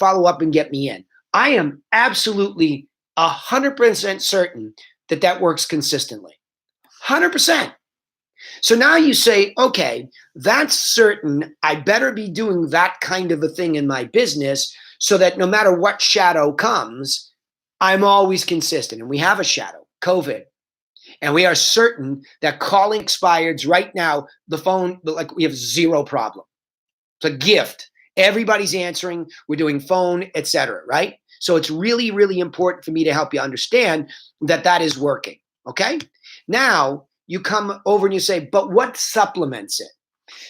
follow up and get me in. I am absolutely 100% certain that that works consistently. 100%. So now you say, okay, that's certain. I better be doing that kind of a thing in my business so that no matter what shadow comes, I'm always consistent. And we have a shadow, COVID. And we are certain that calling expireds right now, the phone, like we have zero problem. It's a gift. Everybody's answering. We're doing phone, etc. Right? So it's really, really important for me to help you understand that that is working. Okay? Now you come over and you say, but what supplements it?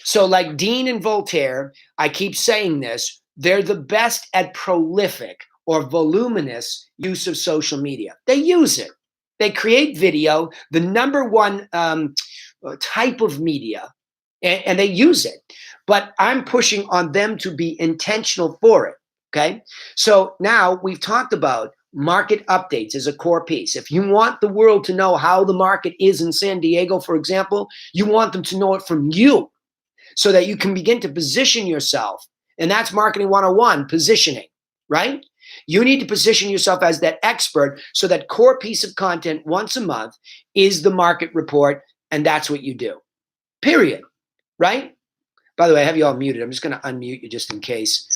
So like Dean and Voltaire, I keep saying this, they're the best at prolific or voluminous use of social media. They use it. They create video, the number one type of media, and they use it. But I'm pushing on them to be intentional for it, okay? So now we've talked about market updates as a core piece. If you want the world to know how the market is in San Diego, for example, you want them to know it from you so that you can begin to position yourself. And that's marketing 101, positioning, right? You need to position yourself as that expert so that core piece of content once a month is the market report, and that's what you do, period, right? By the way, I have you all muted. I'm just going to unmute you just in case.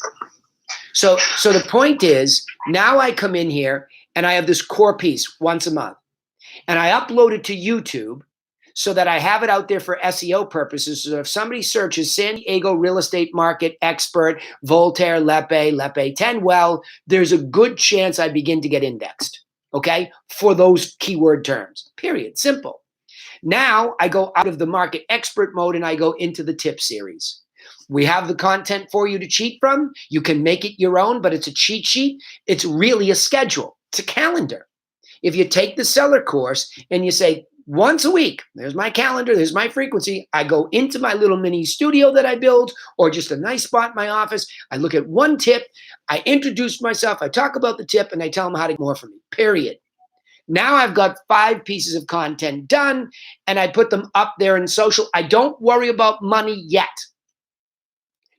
So the point is, now I come in here and I have this core piece once a month, and I upload it to YouTube so that I have it out there for SEO purposes. So if somebody searches San Diego real estate market expert, Voltaire, Lepe 10, well, there's a good chance I begin to get indexed, okay, for those keyword terms, period, simple. Now I go out of the market expert mode and I go into the tip series. We have the content for you to cheat from. You can make it your own, but it's a cheat sheet. It's really a schedule. It's a calendar. If you take the seller course and you say, once a week, there's my calendar, there's my frequency. I go into my little mini studio that I build or just a nice spot in my office. I look at one tip. I introduce myself. I talk about the tip and I tell them how to get more from me, period. Now I've got 5 pieces of content done and I put them up there in social. I don't worry about money yet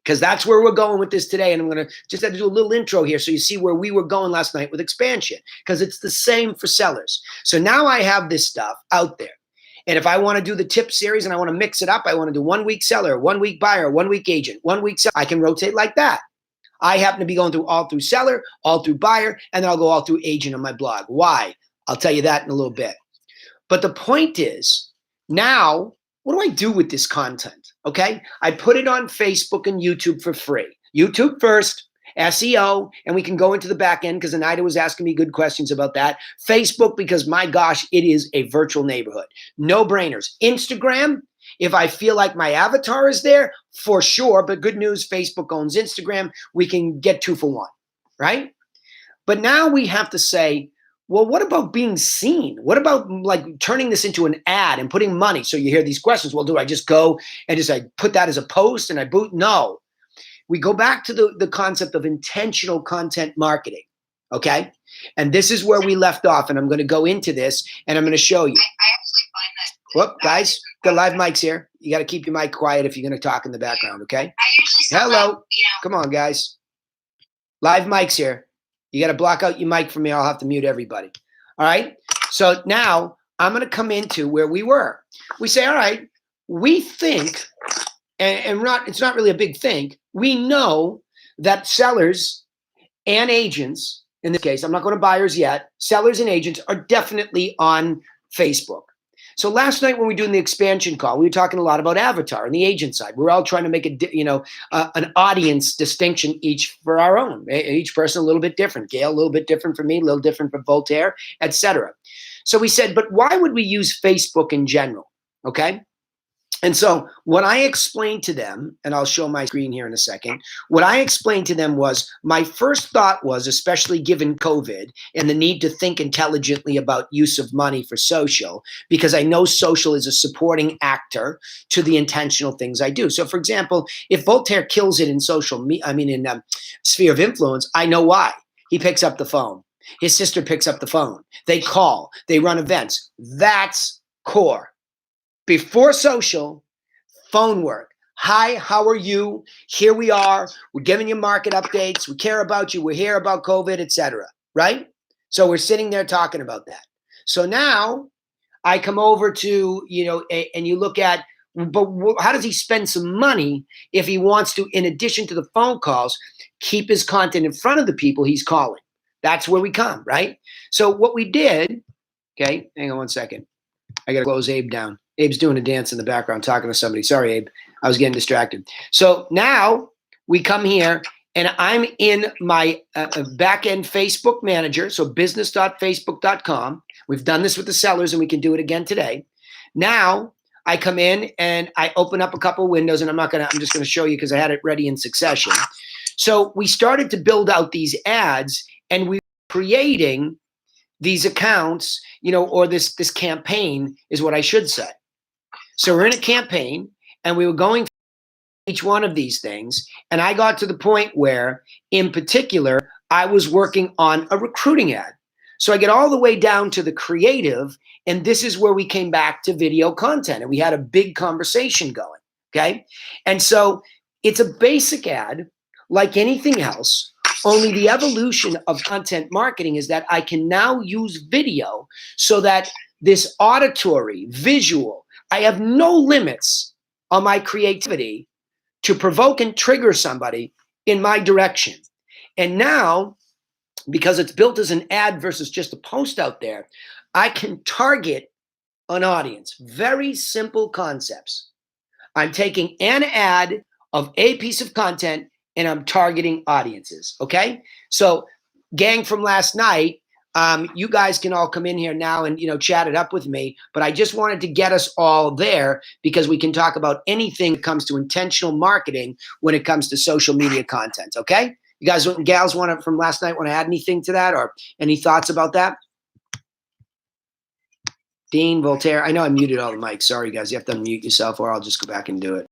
because that's where we're going with this today. And I'm going to just have to do a little intro here so you see where we were going last night with expansion, because it's the same for sellers. So now I have this stuff out there. And if I want to do the tip series and I want to mix it up, I want to do 1 week seller, 1 week buyer, 1 week agent, 1 week seller. I can rotate like that. I happen to be going through all through seller, all through buyer, and then I'll go all through agent on my blog. Why? I'll tell you that in a little bit. But the point is, now, what do I do with this content? Okay, I put it on Facebook and YouTube for free. YouTube first, SEO, and we can go into the back end because Anita was asking me good questions about that. Facebook, because my gosh, it is a virtual neighborhood. No brainers. Instagram, if I feel like my avatar is there, for sure. But good news, Facebook owns Instagram. We can get 2 for 1, right? But now we have to say, well, what about being seen? What about like turning this into an ad and putting money? So you hear these questions. Well, do I just go and just like put that as a post and I boot? No. We go back to the concept of intentional content marketing, okay? And this is where we left off, and I'm going to go into this, and I'm going to show you. I actually find that. Whoop, guys, got live mics here. You got to keep your mic quiet if you're going to talk in the background, okay? I usually Hello. Come on, guys. Live mics here. You got to block out your mic for me. I'll have to mute everybody. All right? So now I'm going to come into where we were. We say, all right, we think, and it's not really a big think, we know that sellers and agents, in this case, I'm not going to buyers yet, sellers and agents are definitely on Facebook. So last night when we were doing the expansion call, we were talking a lot about avatar and the agent side. We're all trying to make an audience distinction each for our own. Each person a little bit different. Gail a little bit different from me, a little different from Voltaire, etc. So we said, but why would we use Facebook in general? Okay. And so what I explained to them, and I'll show my screen here in a second, what I explained to them was my first thought was, especially given COVID and the need to think intelligently about use of money for social, because I know social is a supporting actor to the intentional things I do. So for example, if Voltaire kills it in sphere of influence, I know why. He picks up the phone. His sister picks up the phone. They call, they run events. That's core. Before social, phone work. Hi, how are you? Here we are. We're giving you market updates. We care about you. We're here about COVID, etc. Right? So we're sitting there talking about that. So now I come over to, and you look at, but how does he spend some money if he wants to, in addition to the phone calls, keep his content in front of the people he's calling? That's where we come, right? So what we did, okay, hang on one second. I got to close Abe down. Abe's doing a dance in the background talking to somebody. Sorry, Abe. I was getting distracted. So now we come here and I'm in my back-end Facebook manager, so business.facebook.com. We've done this with the sellers and we can do it again today. Now I come in and I open up a couple windows, and I'm just going to show you because I had it ready in succession. So we started to build out these ads, and we were creating these accounts, or this campaign is what I should say. So we're in a campaign and we were going through each one of these things. And I got to the point where, in particular, I was working on a recruiting ad. So I get all the way down to the creative, and this is where we came back to video content, and we had a big conversation going, okay? And so it's a basic ad like anything else, only the evolution of content marketing is that I can now use video so that this auditory, visual, I have no limits on my creativity to provoke and trigger somebody in my direction. And now, because it's built as an ad versus just a post out there, I can target an audience. Very simple concepts. I'm taking an ad of a piece of content and I'm targeting audiences, okay? So gang from last night, you guys can all come in here now and, chat it up with me, but I just wanted to get us all there because we can talk about anything that comes to intentional marketing when it comes to social media content, okay? You guys and gals from last night want to add anything to that or any thoughts about that? Dean, Voltaire, I know I muted all the mics. Sorry, guys. You have to unmute yourself or I'll just go back and do it.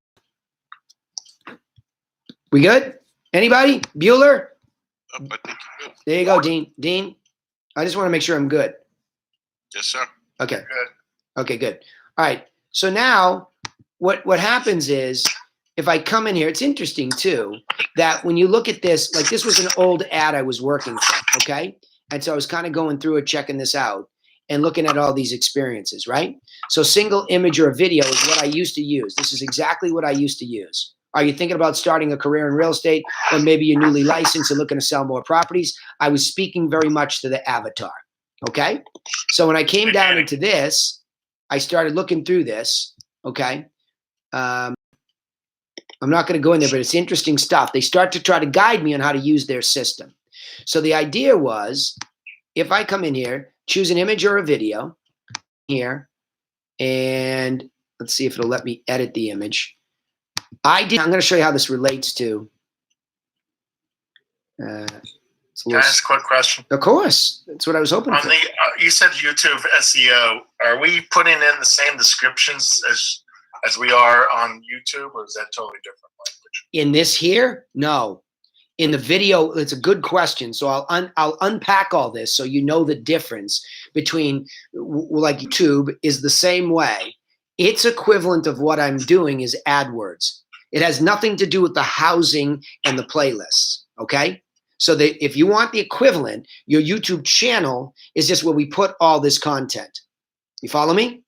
We good? Anybody? Bueller? I think you're good. There you go, Dean. Dean, I just want to make sure I'm good. Yes, sir. Okay. Good. Okay, good. All right. So now what happens is if I come in here, it's interesting too, that when you look at this, like this was an old ad I was working from, okay? And so I was kind of going through it, checking this out and looking at all these experiences, right? So single image or a video is what I used to use. This is exactly what I used to use. Are you thinking about starting a career in real estate, or maybe you're newly licensed and looking to sell more properties? I was speaking very much to the avatar, okay? So when I came down into this, I started looking through this, okay? I'm not going to go in there, but it's interesting stuff. They start to try to guide me on how to use their system. So the idea was, if I come in here, choose an image or a video here, and let's see if it'll let me edit the image. I'm going to show you how this relates to. Can I ask a quick question? Of course. That's what I was hoping for. You said YouTube SEO. Are we putting in the same descriptions as we are on YouTube, or is that totally different language? In this here? No. In the video, it's a good question. So I'll unpack all this so you know the difference between, like YouTube is the same way. Its equivalent of what I'm doing is AdWords. It has nothing to do with the housing and the playlists, okay? So that if you want the equivalent, your YouTube channel is just where we put all this content. You follow me?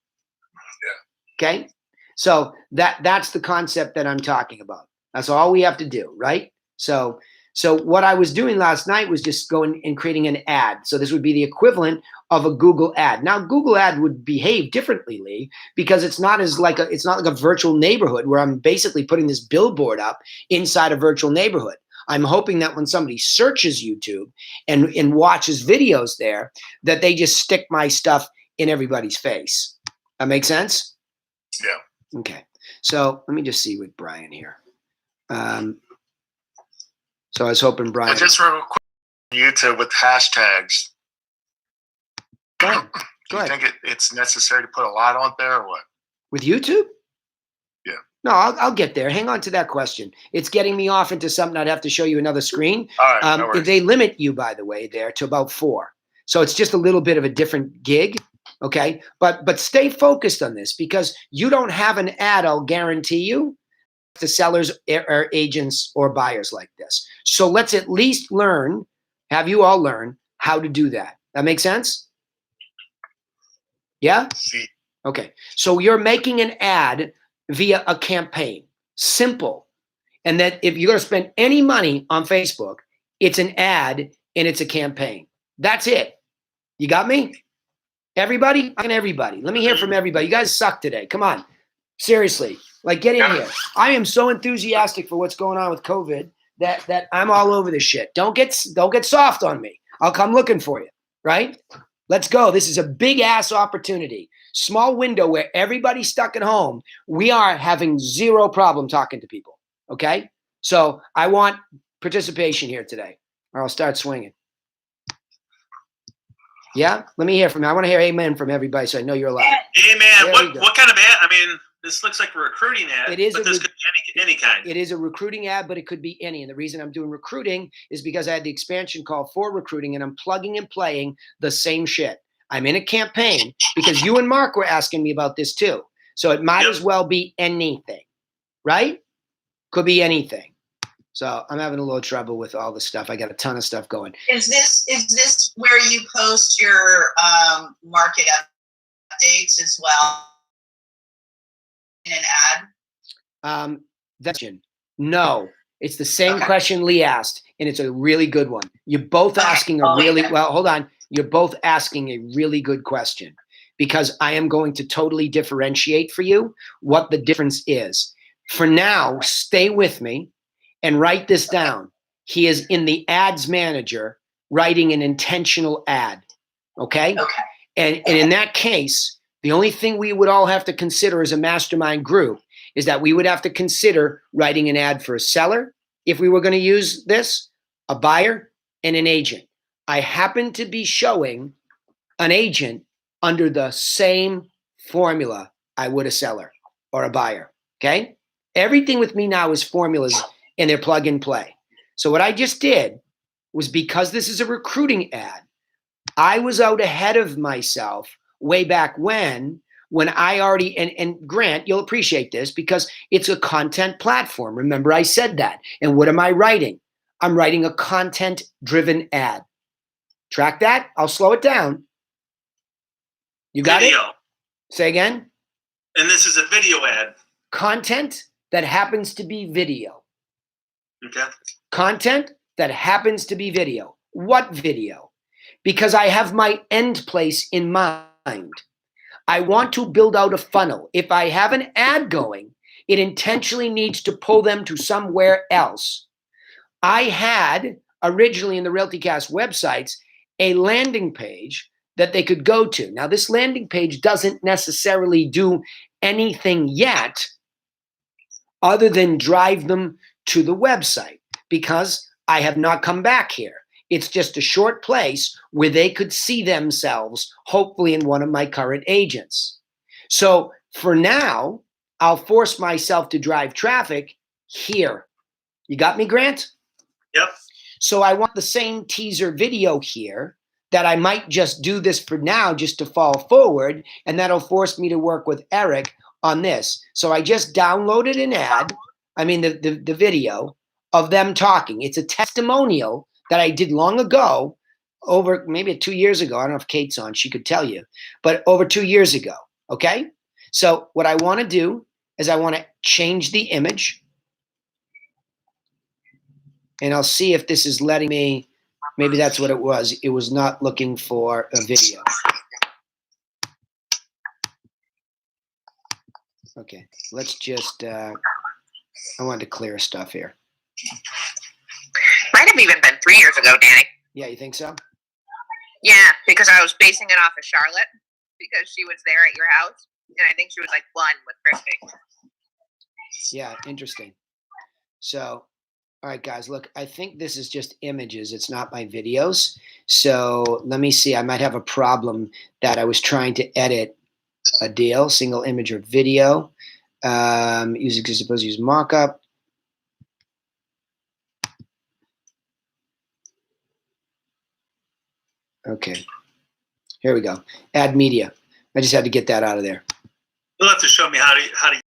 Yeah. Okay? So that's the concept that I'm talking about. That's all we have to do, right? So what I was doing last night was just going and creating an ad. So this would be the equivalent of a Google ad. Now, Google ad would behave differently, Lee, because it's not like a virtual neighborhood where I'm basically putting this billboard up inside a virtual neighborhood. I'm hoping that when somebody searches YouTube and watches videos there, that they just stick my stuff in everybody's face. That makes sense? Yeah. Okay. So let me just see with Brian here. So I was hoping Brian. I just real quick YouTube with hashtags. Go ahead. Do you think it's necessary to put a lot on there or what? With YouTube? Yeah. No, I'll get there. Hang on to that question. It's getting me off into something I'd have to show you another screen. All right, no worries. They limit you, by the way, there to about 4. So it's just a little bit of a different gig. Okay. But stay focused on this because you don't have an ad, I'll guarantee you, to sellers or agents or buyers like this. So let's at least learn, have you all learn how to do that. That make sense? Yeah? See. Okay. So you're making an ad via a campaign. Simple. And that if you're going to spend any money on Facebook, it's an ad and it's a campaign. That's it. You got me? Everybody? Everybody. Let me hear from everybody. You guys suck today. Come on. Seriously. Like, get in here. I am so enthusiastic for what's going on with COVID that I'm all over this shit. Don't get soft on me. I'll come looking for you, right? Let's go. This is a big ass opportunity. Small window where everybody's stuck at home. We are having zero problem talking to people, okay? So I want participation here today, or I'll start swinging. Yeah? Let me hear from you. I want to hear amen from everybody so I know you're alive. Amen. What kind of ad? I mean, this looks like a recruiting ad. It is, but this could be any kind. It is a recruiting ad, but it could be any. And the reason I'm doing recruiting is because I had the expansion call for recruiting, and I'm plugging and playing the same shit. I'm in a campaign because you and Mark were asking me about this too. So it might as well be anything, right? Could be anything. So I'm having a little trouble with all this stuff. I got a ton of stuff going. Is this where you post your market updates as well in an ad? No, it's the same question Lee asked, and it's a really good one. You're both asking a really, well, hold on. You're both asking a really good question because I am going to totally differentiate for you what the difference is. For now, stay with me and write this down. He is in the ads manager writing an intentional ad. Okay? Okay. And in that case, the only thing we would all have to consider as a mastermind group is that we would have to consider writing an ad for a seller if we were going to use this, a buyer, and an agent. I happen to be showing an agent under the same formula I would a seller or a buyer. Okay? Everything with me now is formulas and they're plug and play. So what I just did was, because this is a recruiting ad, I was out ahead of myself way back when I already, and Grant, you'll appreciate this because it's a content platform. Remember I said that. And what am I writing? I'm writing a content-driven ad. Track that? I'll slow it down. You got video. it? Say again? And this is a video ad. Content that happens to be video. Okay. Content that happens to be video. What video? Because I have my end place in mind. I want to build out a funnel. If I have an ad going, it intentionally needs to pull them to somewhere else. I had originally in the RealtyCast websites a landing page that they could go to. Now, this landing page doesn't necessarily do anything yet other than drive them to the website because I have not come back here. It's just a short place where they could see themselves, hopefully in one of my current agents. So for now, I'll force myself to drive traffic here. You got me, Grant? Yep. So I want the same teaser video here that I might just do this for now just to fall forward, and that'll force me to work with Eric on this. So I just downloaded an ad, the video of them talking. It's a testimonial that I did long ago, over maybe 2 years ago. I don't know if Kate's on, she could tell you, but over 2 years ago, okay? So what I want to do is I want to change the image, and I'll see if this is letting me, maybe that's what it was. It was not looking for a video. Okay, let's just, I wanted to clear stuff here. Might have even been 3 years ago, Danny. Yeah, you think so? Yeah, because I was basing it off of Charlotte because she was there at your house, and I think she was like 1 with Christy. Yeah, interesting. So, all right, guys, look, I think this is just images. It's not my videos. So let me see. I might have a problem that I was trying to edit a deal, single image or video. Use markup. Okay, here we go. Add media. I just had to get that out of there. You'll have to show me how to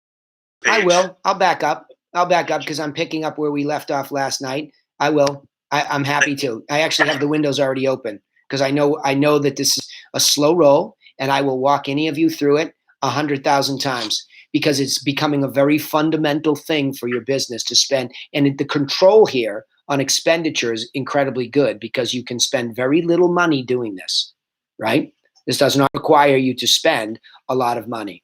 I will. I'll back up. I'll back up because I'm picking up where we left off last night. I will. I'm happy to. I actually have the windows already open because I know that this is a slow roll, and I will walk any of you through it 100,000 times because it's becoming a very fundamental thing for your business to spend. And the control here on expenditure is incredibly good because you can spend very little money doing this, right? This does not require you to spend a lot of money.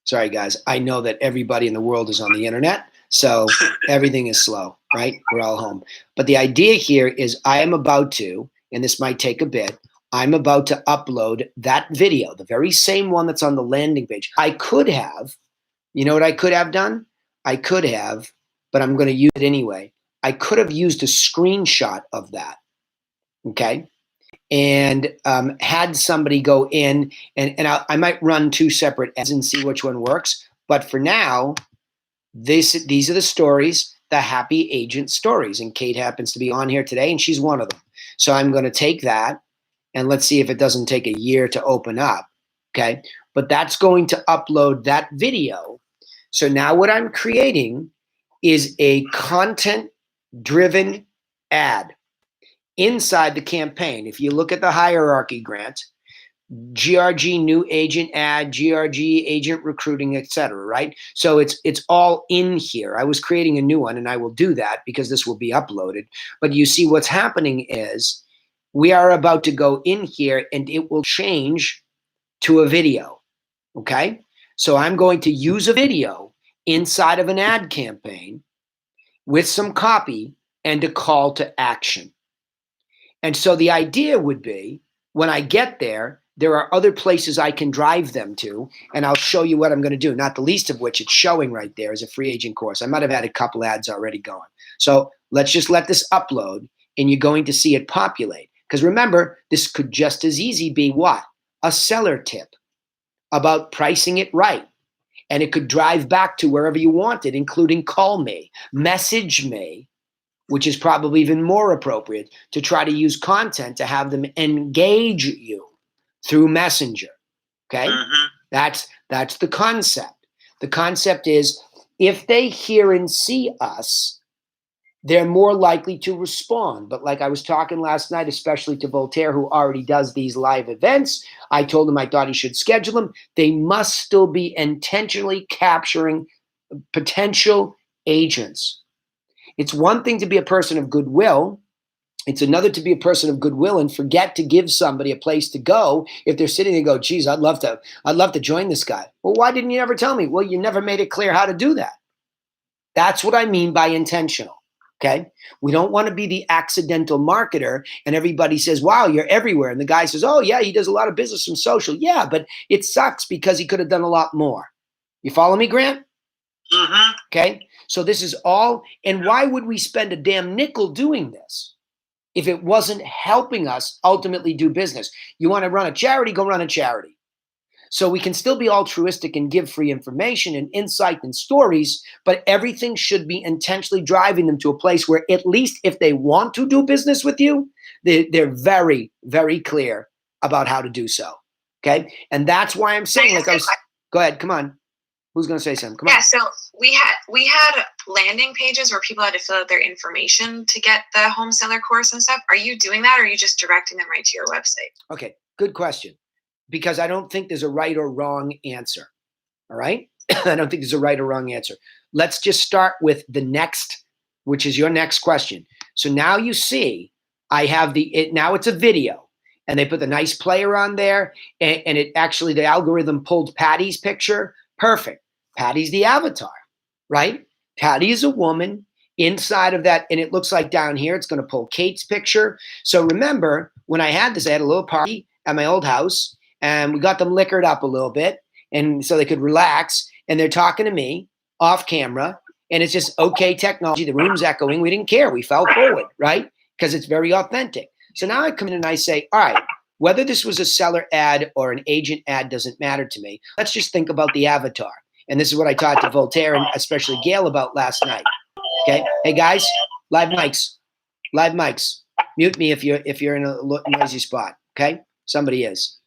Sorry, guys. I know that everybody in the world is on the internet, so everything is slow, right? We're all home. But the idea here is I am about to, and this might take a bit, I'm about to upload that video, the very same one that's on the landing page. I could have, you know what I could have done? I could have, but I'm going to use it anyway. I could have used a screenshot of that, okay? And had somebody go in, and I might run 2 separate ads and see which one works. But for now, these are the stories, the happy agent stories. And Kate happens to be on here today, and she's one of them. So I'm going to take that, and let's see if it doesn't take a year to open up, okay? But that's going to upload that video. So now what I'm creating is a content-driven ad inside the campaign. If you look at the hierarchy, Grant, GRG new agent ad, GRG agent recruiting, etc. Right? So it's all in here. I was creating a new one, and I will do that because this will be uploaded. But you see what's happening is we are about to go in here, and it will change to a video. Okay? So I'm going to use a video inside of an ad campaign with some copy and a call to action. And so the idea would be when I get there, there are other places I can drive them to, and I'll show you what I'm going to do, not the least of which it's showing right there is a free agent course. I might have had a couple ads already going. So let's just let this upload, and you're going to see it populate. Because remember, this could just as easy be what? A seller tip about pricing it right. And it could drive back to wherever you want it, including call me, message me, which is probably even more appropriate to try to use content to have them engage you through Messenger. Okay? Mm-hmm. That's the concept. The concept is if they hear and see us, they're more likely to respond. But like I was talking last night, especially to Voltaire, who already does these live events, I told him I thought he should schedule them. They must still be intentionally capturing potential agents. It's one thing to be a person of goodwill. It's another to be a person of goodwill and forget to give somebody a place to go if they're sitting there and go, geez, I'd love to join this guy. Well, why didn't you ever tell me? Well, you never made it clear how to do that. That's what I mean by intentional. Okay. We don't want to be the accidental marketer and everybody says, wow, you're everywhere. And the guy says, oh yeah, he does a lot of business from social. Yeah, but it sucks because he could have done a lot more. You follow me, Grant? Mm-hmm. Okay. So this is all, and why would we spend a damn nickel doing this if it wasn't helping us ultimately do business? You want to run a charity, go run a charity. So we can still be altruistic and give free information and insight and stories, but everything should be intentionally driving them to a place where at least if they want to do business with you, they're very, very clear about how to do so. Okay. And that's why I'm saying, go ahead, come on. Who's going to say something? Come on. Yeah, so we had landing pages where people had to fill out their information to get the home seller course and stuff. Are you doing that, or are you just directing them right to your website? Okay, good question. Because I don't think there's a right or wrong answer. All right? I don't think there's a right or wrong answer. Let's just start with the next, which is your next question. So now you see I have now it's a video, and they put the nice player on there, and it actually, the algorithm pulled Patty's picture. Perfect. Patty's the avatar, right? Patty is a woman inside of that, and it looks like down here it's going to pull Kate's picture. So remember, when I had this, I had a little party at my old house, and we got them liquored up a little bit, and so they could relax, and they're talking to me off camera, and it's just okay technology. The room's echoing. We didn't care. We fell forward, right? Because it's very authentic. So now I come in and I say, all right, whether this was a seller ad or an agent ad doesn't matter to me. Let's just think about the avatar. And this is what I talked to Voltaire and especially Gail about last night. Okay. Hey guys, live mics. Mute me if you're in a noisy spot. Okay. Somebody is.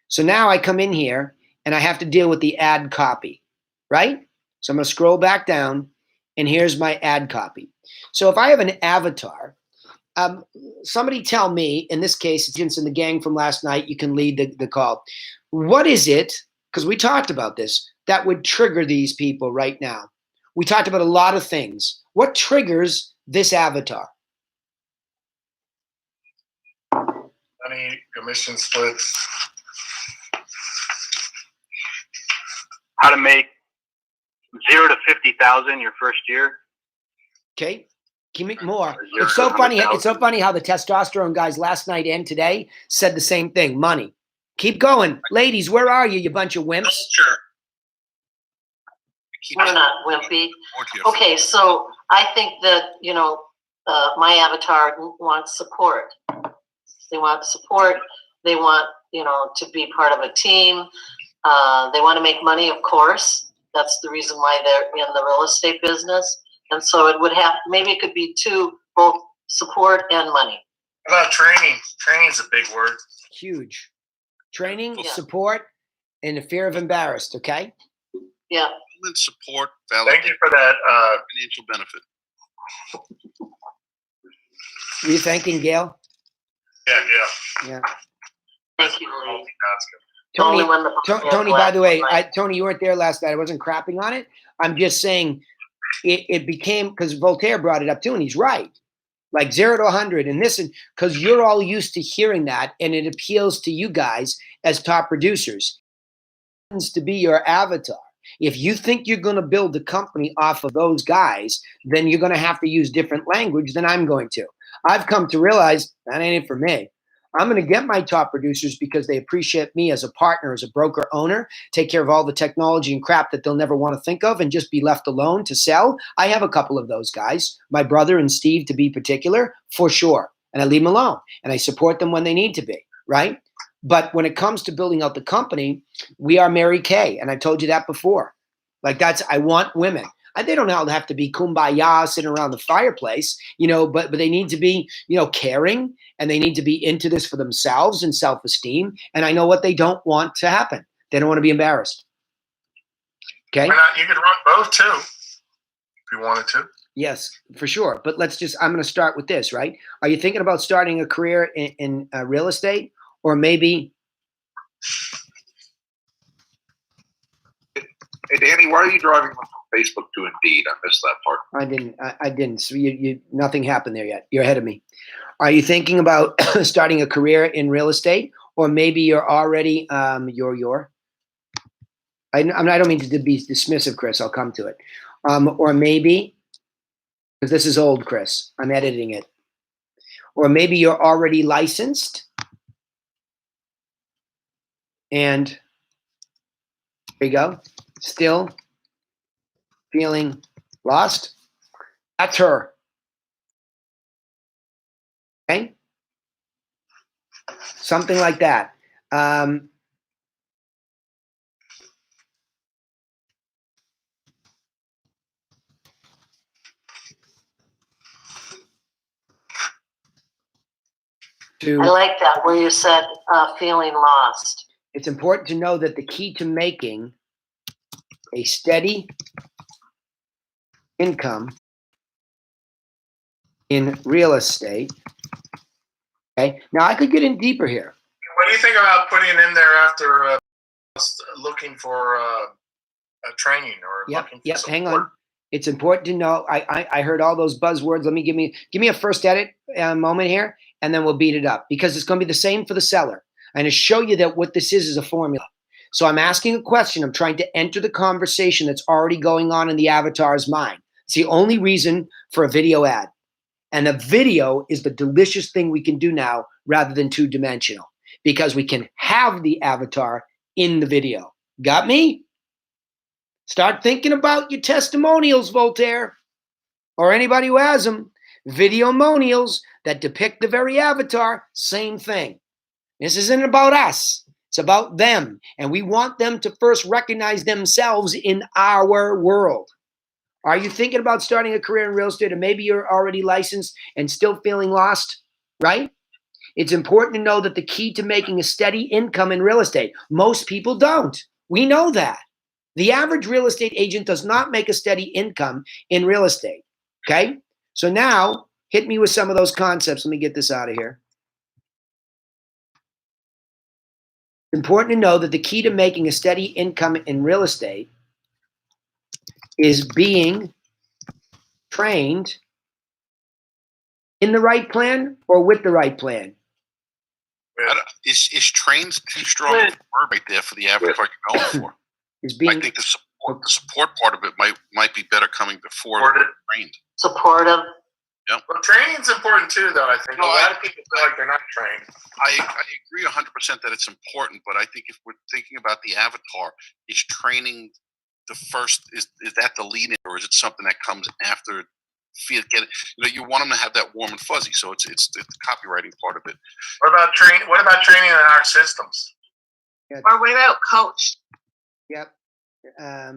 So now I come in here and I have to deal with the ad copy, right? So I'm going to scroll back down, and here's my ad copy. So if I have an avatar, somebody tell me, in this case, it's in the gang from last night, you can lead the call. What is it, because we talked about this, that would trigger these people right now? We talked about a lot of things. What triggers this avatar? Money, commission splits. How to make 0 to 50,000 your first year. Okay. Can you make more? It's so funny. It's so funny how the testosterone guys last night and today said the same thing. Money. Keep going. Ladies, where are you, you bunch of wimps? Sure. We're not wimpy. Okay, so I think that, my avatar wants support. They want support. They want, to be part of a team. They want to make money, of course. That's the reason why they're in the real estate business. And so it would have, maybe it could be both support and money. How about training? Training's a big word. Huge. Training, Yeah. Support, and the fear of embarrassed, okay? Yeah. Support, Thank you for that. financial benefit. Were you thanking Gail? Yeah. Yeah. Thank you, Lee. Multitasking. Tony, Only when the- Tony, by the way, Last night. Tony, you weren't there last night. I wasn't crapping on it. I'm just saying it became, because Voltaire brought it up too, and he's right. Like 0 to 100 and this, because you're all used to hearing that, and it appeals to you guys as top producers. It happens to be your avatar. If you think you're going to build the company off of those guys, then you're going to have to use different language than I'm going to. I've come to realize that ain't it for me. I'm going to get my top producers because they appreciate me as a partner, as a broker owner, take care of all the technology and crap that they'll never want to think of and just be left alone to sell. I have a couple of those guys, my brother and Steve to be particular, for sure. And I leave them alone and I support them when they need to be, right? But when it comes to building out the company, we are Mary Kay. And I told you that before. Like I want women. They don't all have to be kumbaya sitting around the fireplace, but they need to be, caring, and they need to be into this for themselves and self-esteem. And I know what they don't want to happen. They don't want to be embarrassed. Okay. Why not? You could run both too, if you wanted to. Yes, for sure. But I'm going to start with this, right? Are you thinking about starting a career in real estate, or maybe? Hey, Danny, why are you driving from Facebook to Indeed? I missed that part. I didn't. So nothing happened there yet. You're ahead of me. Are you thinking about starting a career in real estate, or maybe you're already I don't mean to be dismissive, Chris. I'll come to it. Or maybe, because this is old, Chris. I'm editing it. Or maybe you're already licensed, and there you go. Still feeling lost? That's her. Okay? Something like that. I like that where you said feeling lost. It's important to know that the key to making a steady income in real estate. Okay. Now I could get in deeper here. What do you think about putting in there after looking for training or looking for support? Hang on. It's important to know. I heard all those buzzwords. Let me give me a first edit moment here, and then we'll beat it up, because it's going to be the same for the seller. I'm going to show you that what this is a formula. So I'm asking a question. I'm trying to enter the conversation that's already going on in the avatar's mind. It's the only reason for a video ad. And a video is the delicious thing we can do now rather than two-dimensional, because we can have the avatar in the video. Got me? Start thinking about your testimonials, Voltaire, or anybody who has them. Videomonials that depict the very avatar, same thing. This isn't about us. It's about them. And we want them to first recognize themselves in our world. Are you thinking about starting a career in real estate, or maybe you're already licensed and still feeling lost, right? It's important to know that the key to making a steady income in real estate, most people don't. We know that. The average real estate agent does not make a steady income in real estate. Okay? So now hit me with some of those concepts. Let me get this out of here. It's important to know that the key to making a steady income in real estate is being trained in the right plan or with the right plan. Is trained too strong a word right there for the avatar you're going for? Is being I think the support part of it might be better coming before trained. Supportive. Well, training's important too, though. I think a lot of people feel like they're not trained. I agree 100% that it's important, but I think if we're thinking about the avatar, is training the first? Is that the lead in, or is it something that comes after? You want them to have that warm and fuzzy, so it's the copywriting part of it. What about training in our systems? Or what about coach? Yep. I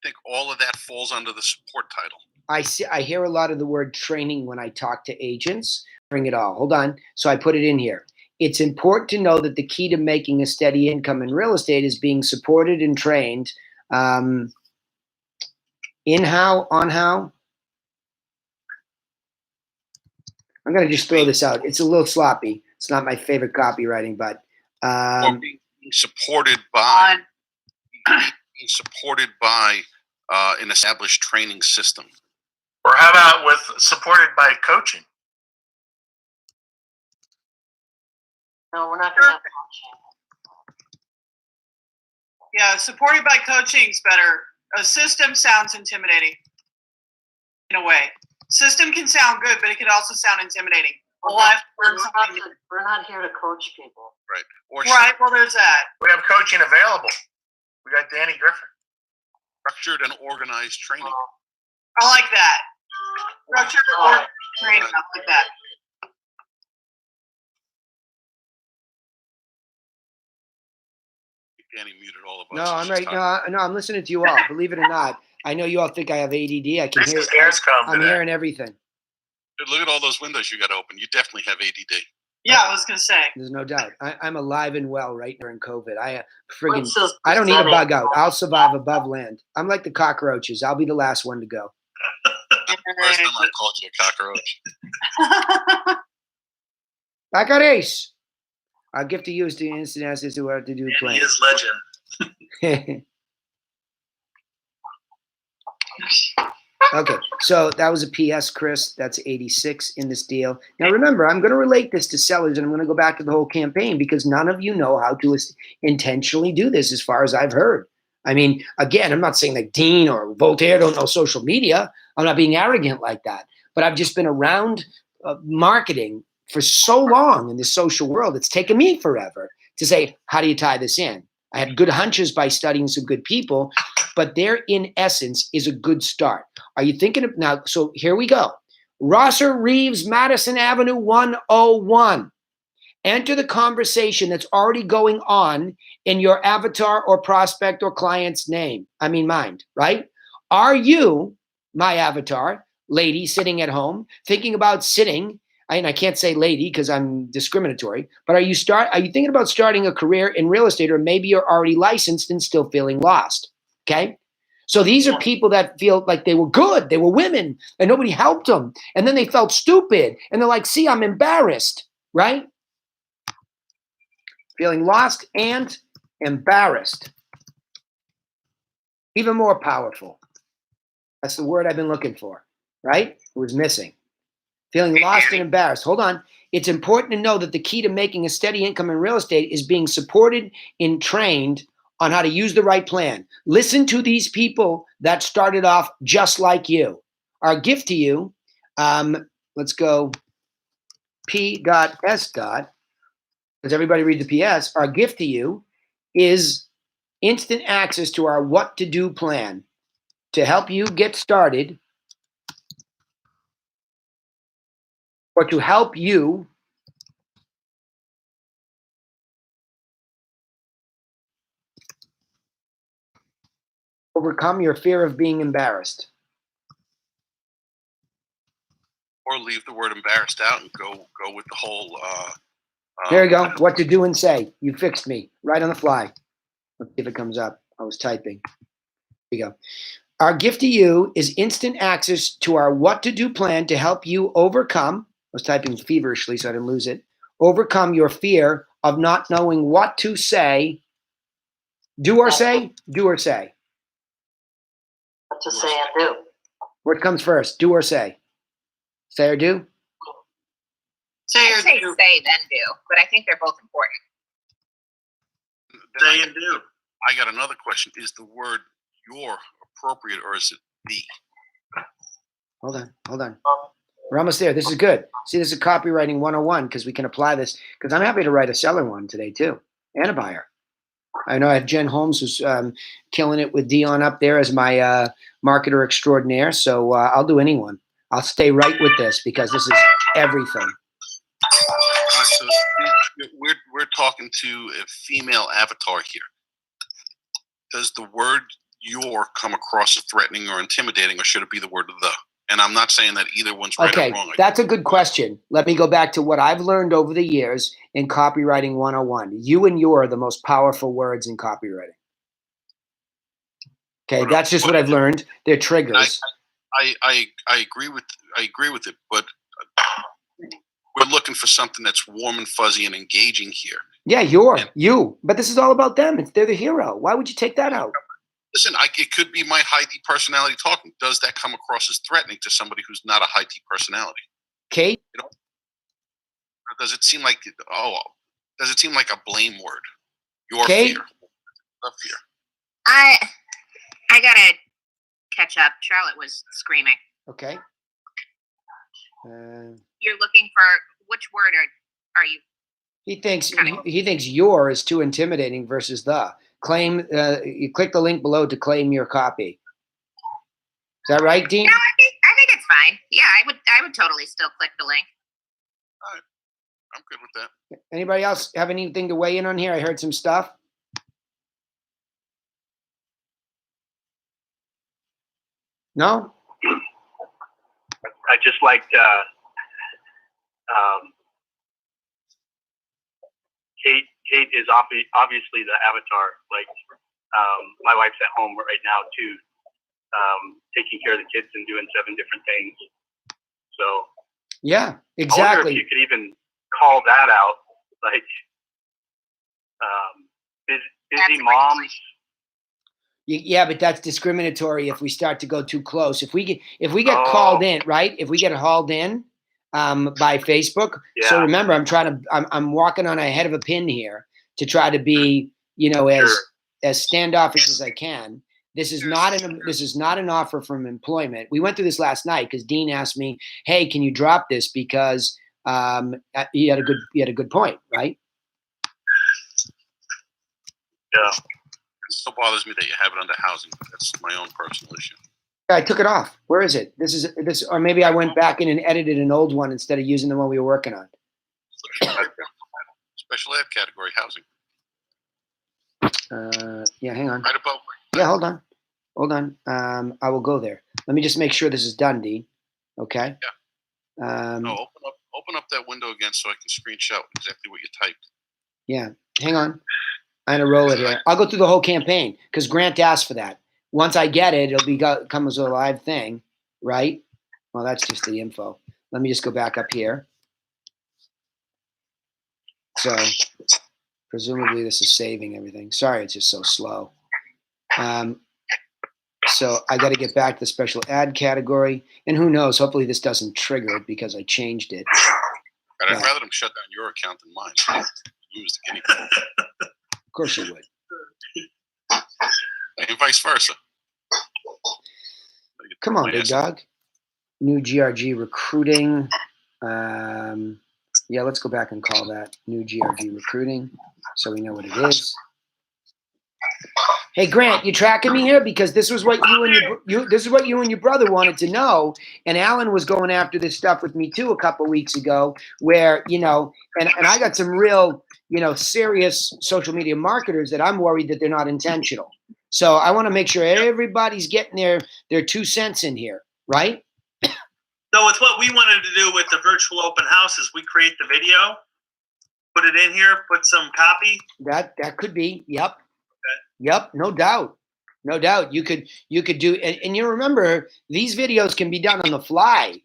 think all of that falls under the support title. I hear a lot of the word training when I talk to agents. Bring it all. Hold on. So I put it in here. It's important to know that the key to making a steady income in real estate is being supported and trained. In how, on how? I'm going to just throw this out. It's a little sloppy. It's not my favorite copywriting, but or being supported by an established training system. Or how about with supported by coaching? No, we're not going to have coaching. Yeah, supported by coaching is better. A system sounds intimidating in a way. System can sound good, but it can also sound intimidating. We're not here to coach people. Right. Well, there's that. We have coaching available. We got Danny Griffin. Structured and organized training. I like that. Structured and organized training. I like that. Danny muted all of us. No, I'm right. No, I'm listening to you all. Believe it or not, I know you all think I have ADD. I can hear. I'm hearing everything. Dude, look at all those windows you got open. You definitely have ADD. Yeah, I was gonna say. There's no doubt. I'm alive and well right during COVID. I don't need a bug out. I'll survive above land. I'm like the cockroaches. I'll be the last one to go. First time I called you a cockroach. Cockroach. Our gift to you is to instant access to what to do. He is legend. Okay, so that was a PS, Chris. That's 86 in this deal. Now remember, I'm going to relate this to sellers, and I'm going to go back to the whole campaign because none of you know how to intentionally do this as far as I've heard. I mean, again, I'm not saying that Dean or Voltaire don't know social media. I'm not being arrogant like that. But I've just been around marketing for so long in the social world. It's taken me forever to say, how do you tie this in? I had good hunches by studying some good people, but there in essence is a good start. Are you thinking of now? So here we go. Rosser Reeves, Madison Avenue 101. Enter the conversation that's already going on in your avatar or prospect or client's mind, right? Are you, my avatar, lady sitting at home, thinking about sitting? I can't say lady because I'm discriminatory, but are you thinking about starting a career in real estate, or maybe you're already licensed and still feeling lost? Okay. So these are people that feel like they were good. They were women and nobody helped them. And then they felt stupid and they're like, see, I'm embarrassed, right? Feeling lost and embarrassed. Even more powerful. That's the word I've been looking for, right? It was missing. Feeling lost and embarrassed. Hold on. It's important to know that the key to making a steady income in real estate is being supported and trained on how to use the right plan. Listen to these people that started off just like you. Our gift to you, let's go P.S. Does everybody read the PS? Our gift to you is instant access to our what to do plan to help you get started, or to help you overcome your fear of being embarrassed. Or leave the word embarrassed out and go with the whole. There you go. What to do and say. You fixed me right on the fly. Let's see if it comes up. I was typing. Here you go. Our gift to you is instant access to our what to do plan to help you overcome. I was typing feverishly so I didn't lose it. Overcome your fear of not knowing what to say. Do or say? Do or say? What to say and do. What comes first? Do or say? Say or do? Say or I'd say do. say then do, but I think they're both important. Say and do. I got another question. Is the word your appropriate or is it the? Hold on. We're almost there. This is good. See, this is copywriting 101 because we can apply this. Because I'm happy to write a seller one today too, and a buyer. I know I have Jen Holmes who's killing it with Dion up there as my marketer extraordinaire. So I'll do anyone. I'll stay right with this because this is everything. So we're talking to a female avatar here. Does the word your come across as threatening or intimidating, or should it be the word the? And I'm not saying that either one's right or wrong. That's a good question. Let me go back to what I've learned over the years in copywriting 101. You and your are the most powerful words in copywriting. Okay, that's just what I've learned. They're triggers. I agree with it, but we're looking for something that's warm and fuzzy and engaging here. Yeah, you. But this is all about them. They're the hero. Why would you take that out? Listen, it could be my high D personality talking. Does that come across as threatening to somebody who's not a high D personality? Kate? Or does it seem like a blame word? Your Kate? fear. The fear. I gotta catch up. Charlotte was screaming. Okay. You're looking for which word are you? He thinks your is too intimidating versus the. Claim. You click the link below to claim your copy. Is that right, Dean? No, I think it's fine. Yeah, I would totally still click the link. All right. I'm good with that. Anybody else have anything to weigh in on here? I heard some stuff. No? I just liked Kate is obviously the avatar. Like my wife's at home right now too, taking care of the kids and doing 7 different things. So yeah, I wonder exactly. if you could even call that out, like busy moms. Yeah, but that's discriminatory if we start to go too close. If we get called in, right? If we get hauled in by Facebook. Yeah. So remember, I'm walking on a head of a pin here to try to be, as standoffish as I can. This is not an offer from employment. We went through this last night because Dean asked me, "Hey, can you drop this?" Because he had a good point, right? Yeah. It still bothers me that you have it under housing, but that's my own personal issue. I took it off. Where is it? This, or maybe I went back in and edited an old one instead of using the one we were working on. Special ed category housing. Yeah, hang on. Right above. Yeah, hold on. I will go there. Let me just make sure this is done, D. Okay. Yeah. Open up that window again so I can screenshot exactly what you typed. Yeah, hang on. I'm gonna roll it here. I'll go through the whole campaign because Grant asked for that. Once I get it, it'll come as a live thing, right? Well, that's just the info. Let me just go back up here. So presumably this is saving everything. Sorry, it's just so slow. So I got to get back to the special ad category. And who knows, hopefully this doesn't trigger it because I changed it. But I'd rather them shut down your account than mine. So use the guinea pig. Of course you would. And vice versa. Come on, big dog. New GRG recruiting. Yeah, let's go back and call that new GRG recruiting so we know what it is. Hey Grant, you tracking me here? Because this was what you and your brother wanted to know, and Alan was going after this stuff with me too a couple weeks ago. Where and I got some real serious social media marketers that I'm worried that they're not intentional. So I want to make sure everybody's getting their 2 cents in here, right? So it's what we wanted to do with the virtual open house is we create the video, put it in here, put some copy. That could be, yep. Okay. Yep, no doubt. No doubt. You could do, and you remember, these videos can be done on the fly.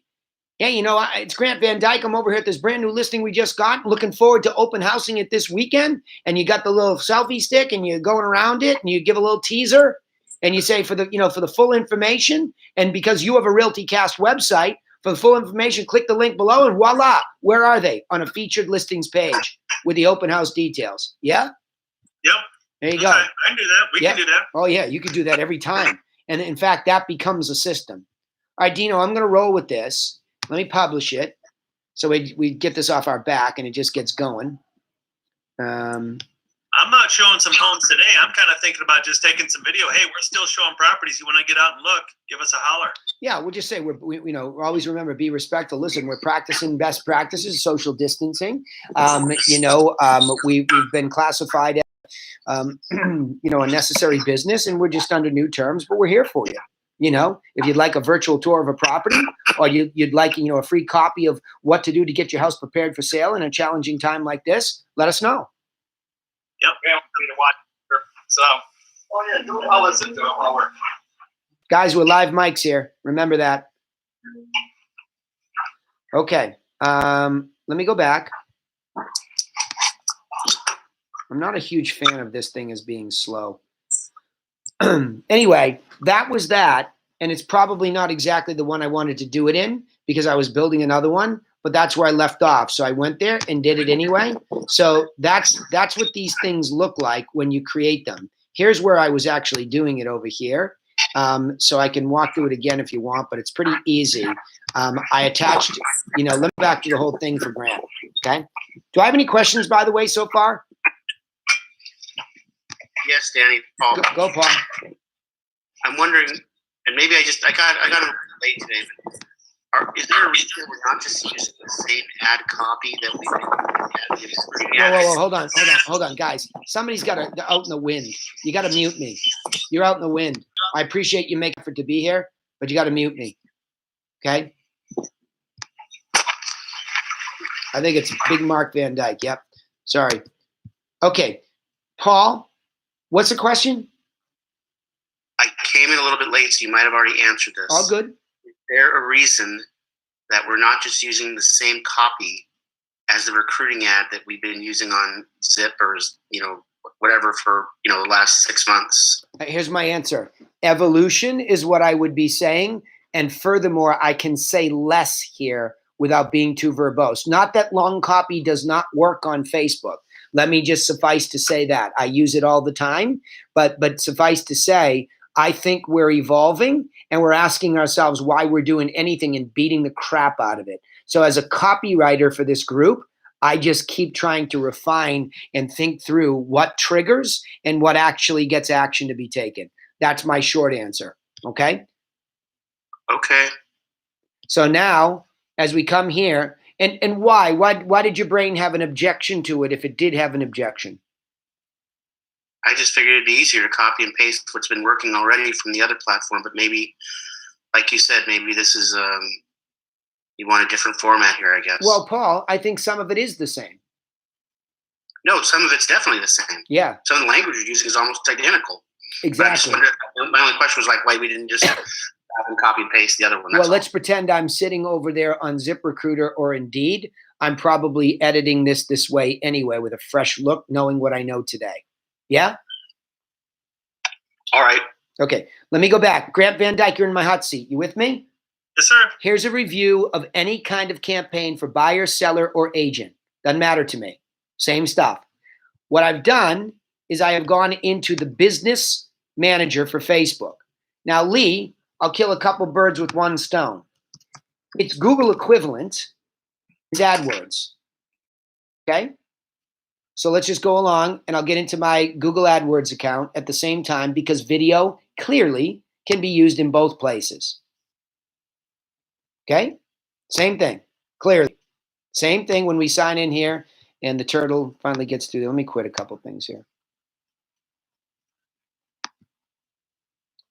Hey, it's Grant Van Dyke. I'm over here at this brand new listing we just got. Looking forward to open housing it this weekend. And you got the little selfie stick and you're going around it and you give a little teaser and you say for the full information. And because you have a Realty Cast website, for the full information, click the link below and voila, where are they? On a featured listings page with the open house details. Yeah? Yep. There you go. I can do that. We can do that. Oh, yeah, you could do that every time. And in fact, that becomes a system. All right, Dino, I'm going to roll with this. Let me publish it so we get this off our back and it just gets going. I'm not showing some homes today. I'm kind of thinking about just taking some video. Hey, we're still showing properties. You want to get out and look, give us a holler. Yeah, we'll just say we always remember, be respectful. Listen, we're practicing best practices, social distancing. We've been classified as a necessary business, and we're just under new terms, but we're here for you. If you'd like a virtual tour of a property, or you'd like, a free copy of what to do to get your house prepared for sale in a challenging time like this, let us know. Yep. Yeah, to watch. So, I'll listen to it while we're. Guys, we're live mics here. Remember that. Okay. Let me go back. I'm not a huge fan of this thing as being slow. Anyway, that was that. And it's probably not exactly the one I wanted to do it in because I was building another one, but that's where I left off. So I went there and did it anyway. So that's what these things look like when you create them. Here's where I was actually doing it over here. So I can walk through it again if you want, but it's pretty easy. I attached, let me back to the whole thing for Grant. Okay. Do I have any questions, by the way, so far? Yes, Danny. Paul. Go, Paul. I'm wondering, and maybe I got a little late today, but is there a reason we're not just using the same ad copy that we Whoa, hold on, guys. Somebody's got to out in the wind. You got to mute me. You're out in the wind. I appreciate you making effort to be here, but you got to mute me. Okay? I think it's Big Mark Van Dyke. Yep. Sorry. Okay. Paul, what's the question? I came in a little bit late, so you might have already answered this. All good. Is there a reason that we're not just using the same copy as the recruiting ad that we've been using on Zip or, whatever for, the last 6 months? Here's my answer. Evolution is what I would be saying. And furthermore, I can say less here without being too verbose. Not that long copy does not work on Facebook. Let me just suffice to say that. I use it all the time, but suffice to say, I think we're evolving and we're asking ourselves why we're doing anything and beating the crap out of it. So as a copywriter for this group, I just keep trying to refine and think through what triggers and what actually gets action to be taken. That's my short answer. Okay? Okay. So now, as we come here, and why? Why did your brain have an objection to it if it did have an objection? I just figured it'd be easier to copy and paste what's been working already from the other platform, but maybe, like you said, maybe this is you want a different format here, I guess. Well, Paul, I think some of it is the same. No, some of it's definitely the same. Yeah. Some of the language you're using is almost identical. Exactly. My only question was why we didn't just have them copy and paste the other one. Well, let's pretend I'm sitting over there on ZipRecruiter or Indeed. I'm probably editing this way anyway with a fresh look, knowing what I know today. Yeah? All right. Okay. Let me go back. Grant Van Dyke, you're in my hot seat. You with me? Yes, sir. Here's a review of any kind of campaign for buyer, seller, or agent. Doesn't matter to me. Same stuff. What I've done is I have gone into the business manager for Facebook. Now, Lee, I'll kill a couple birds with one stone. Its Google equivalent is AdWords. Okay? So let's just go along and I'll get into my Google AdWords account at the same time because video clearly can be used in both places. Okay? Same thing. Clearly. Same thing when we sign in here and the turtle finally gets through. Let me quit a couple things here.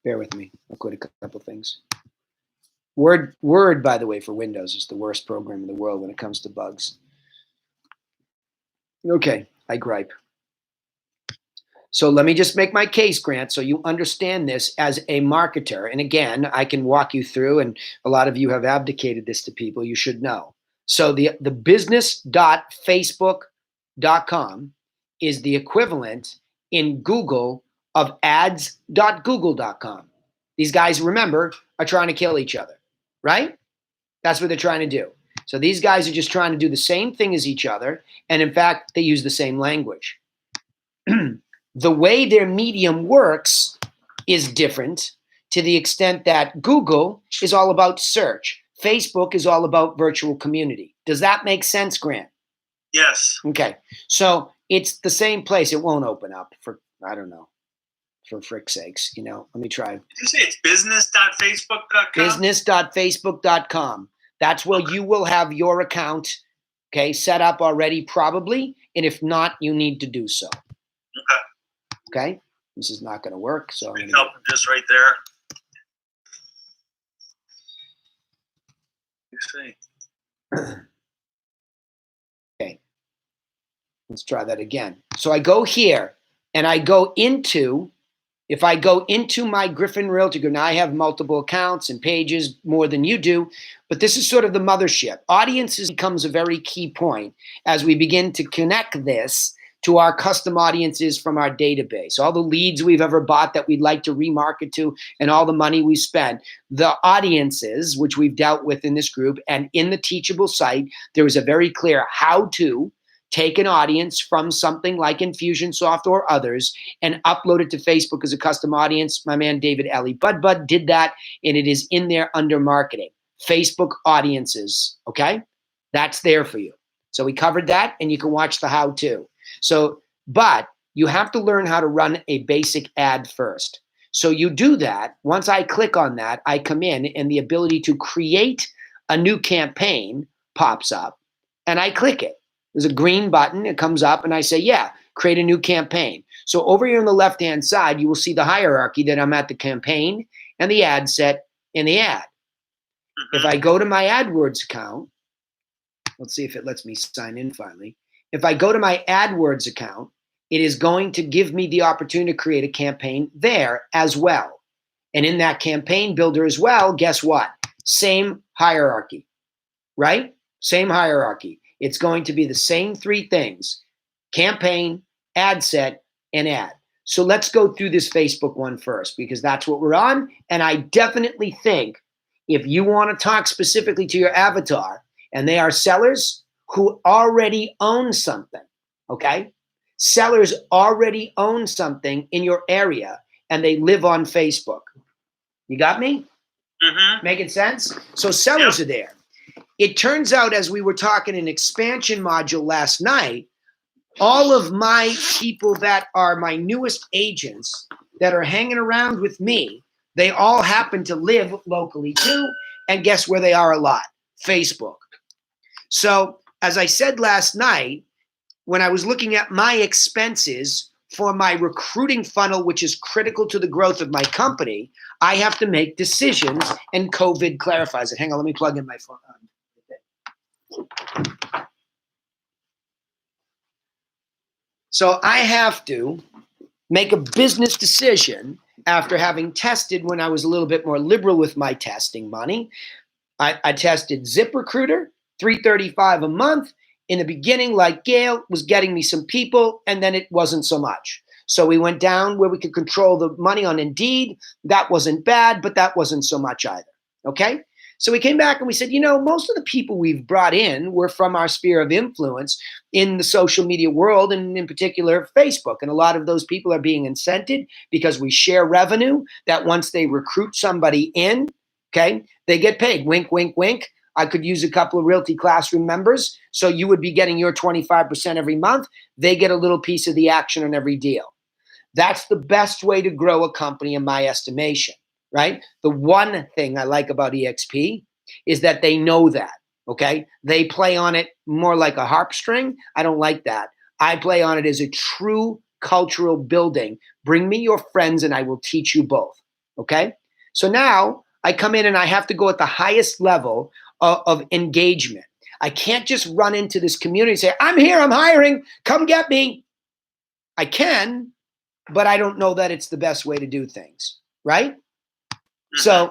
Bear with me. I'll quit a couple things. Word, by the way, for Windows is the worst program in the world when it comes to bugs. Okay, I gripe. So let me just make my case, Grant, so you understand this as a marketer. And again, I can walk you through, and a lot of you have abdicated this to people you should know. So the business.facebook.com is the equivalent in Google of ads.google.com. These guys, remember, are trying to kill each other, right? That's what they're trying to do. So these guys are just trying to do the same thing as each other. And in fact, they use the same language. The way their medium works is different to the extent that Google is all about search. Facebook is all about virtual community. Does that make sense, Grant? Yes. Okay. So it's the same place. It won't open up for, I don't know, for frick's sakes. Let me try. Did you say it's business.facebook.com? Business.facebook.com. That's where you will have your account, okay, set up already probably. And if not, you need to do so. Okay. Okay. This is not going to work. So we help just right there. You see. Okay. Let's try that again. So I go here and I go into, if I go into my Griffin Realty Group, now I have multiple accounts and pages more than you do, but this is sort of the mothership. Audiences becomes a very key point as we begin to connect this to our custom audiences from our database, all the leads we've ever bought that we'd like to remarket to, and all the money we spent. The audiences, which we've dealt with in this group, and in the teachable site, there is a very clear how to take an audience from something like Infusionsoft or others and upload it to Facebook as a custom audience. My man David Ellie Bud did that, and it is in there under marketing. Facebook audiences, okay? That's there for you. So we covered that, and you can watch the how-to. So, but you have to learn how to run a basic ad first. So you do that. Once I click on that, I come in and the ability to create a new campaign pops up and I click it. There's a green button. It comes up and I say, yeah, create a new campaign. So over here on the left-hand side, you will see the hierarchy that I'm at the campaign and the ad set and the ad. If I go to my AdWords account, let's see if it lets me sign in finally. If I go to my AdWords account, it is going to give me the opportunity to create a campaign there as well. And in that campaign builder as well, guess what? Same hierarchy, right? Same hierarchy. It's going to be the same three things: campaign, ad set, and ad. So let's go through this Facebook one first because that's what we're on. And I definitely think if you want to talk specifically to your avatar and they are sellers who already own something, okay? Sellers already own something in your area and they live on Facebook. You got me? Mm-hmm. Making sense? So sellers are there. It turns out, as we were talking in expansion module last night, all of my people that are my newest agents that are hanging around with me, they all happen to live locally too. And guess where they are a lot? Facebook. So as I said last night, when I was looking at my expenses for my recruiting funnel, which is critical to the growth of my company, I have to make decisions, and COVID clarifies it. Hang on, let me plug in my phone. So I have to make a business decision after having tested when I was a little bit more liberal with my testing money. I tested ZipRecruiter, $335 a month. In the beginning, like Gail, was getting me some people, and then it wasn't so much. So we went down where we could control the money on Indeed. That wasn't bad, but that wasn't so much either, okay? So we came back and we said, most of the people we've brought in were from our sphere of influence in the social media world, and in particular, Facebook. And a lot of those people are being incented because we share revenue that once they recruit somebody in, okay, they get paid. Wink, wink, wink. I could use a couple of Realty Classroom members. So you would be getting your 25% every month. They get a little piece of the action on every deal. That's the best way to grow a company in my estimation, right? The one thing I like about EXP is that they know that, okay? They play on it more like a harp string. I don't like that. I play on it as a true cultural building. Bring me your friends and I will teach you both, okay? So now I come in and I have to go at the highest level of engagement. I can't just run into this community and say, I'm here, I'm hiring, come get me. I can, but I don't know that it's the best way to do things, right? So